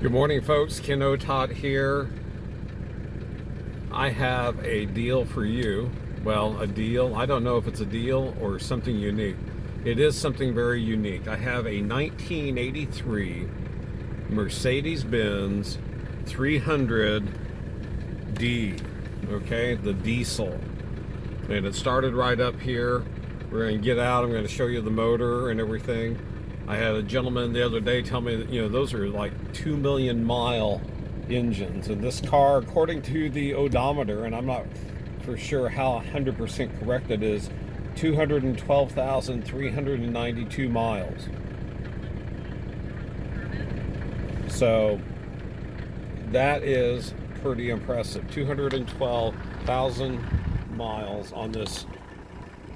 Good morning, folks. Kent Otott here. I have a deal for you. Well, a deal. I don't know if it's a deal or something unique. It is something very unique. I have a 1983 Mercedes-Benz 300D. Okay, the diesel. And it started right up here. We're going to get out. I'm going to show you the motor and everything. I had a gentleman the other day tell me that, those are like 2 million mile engines. And this car, according to the odometer, and I'm not for sure how 100% correct it is, 212,392 miles. So that is pretty impressive. 212,000 miles on this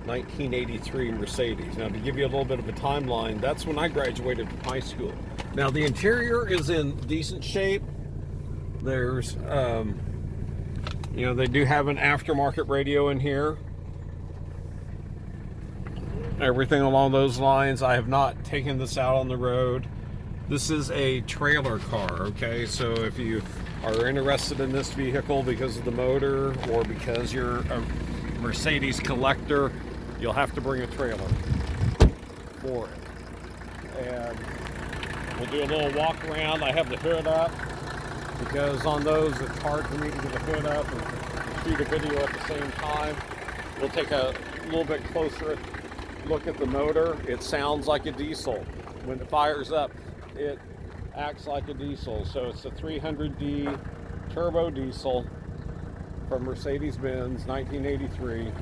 1983 Mercedes. Now, to give you a little bit of a timeline, that's when I graduated from high school. Now, the interior is in decent shape. There's, they do have an aftermarket radio in here. Everything along those lines. I have not taken this out on the road. This is a trailer car, okay? So if you are interested in this vehicle because of the motor or because you're a Mercedes collector, you'll have to bring a trailer for it. And we'll do a little walk around. I have the hood up because on those it's hard for me to get the hood up and shoot a video at the same time. We'll take a little bit closer look at the motor. It sounds like a diesel. When it fires up, it acts like a diesel. So it's a 300D turbo diesel from Mercedes-Benz, 1983.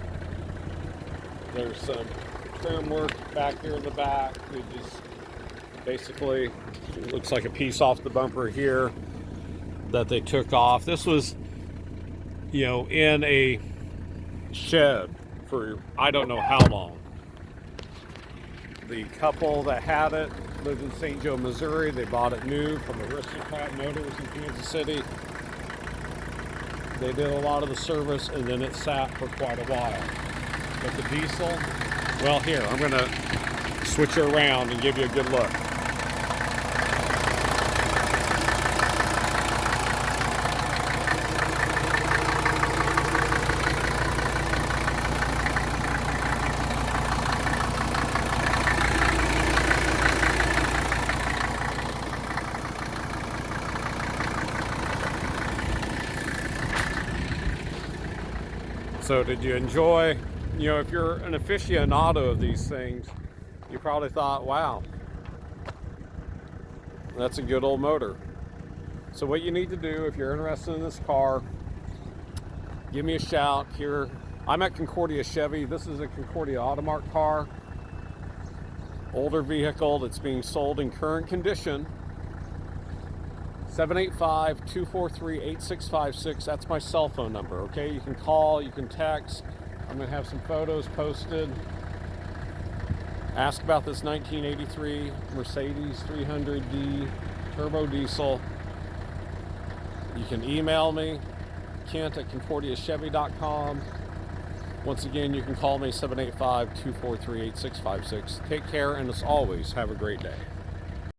There's some trim work back here in the back. It just basically looks like a piece off the bumper here that they took off. This was, in a shed for I don't know how long. The couple that had it lived in St. Joe, Missouri. They bought it new from Aristocrat Motors in Kansas City. They did a lot of the service and then it sat for quite a while. But the diesel, well, here, I'm going to switch it around and give you a good look. So did you enjoy? If you're an aficionado of these things, you probably thought, wow, that's a good old motor. So what you need to do if you're interested in this car, give me a shout here. I'm at Concordia Chevy. This is a Concordia Auto Mart car. Older vehicle that's being sold in current condition. 785-243-8656. That's my cell phone number, okay? You can call, you can text. I'm going to have some photos posted. Ask about this 1983 Mercedes 300D turbo diesel. You can email me, Kent@concordiachevy.com. Once again, you can call me 785-243-8656. Take care, and as always, have a great day.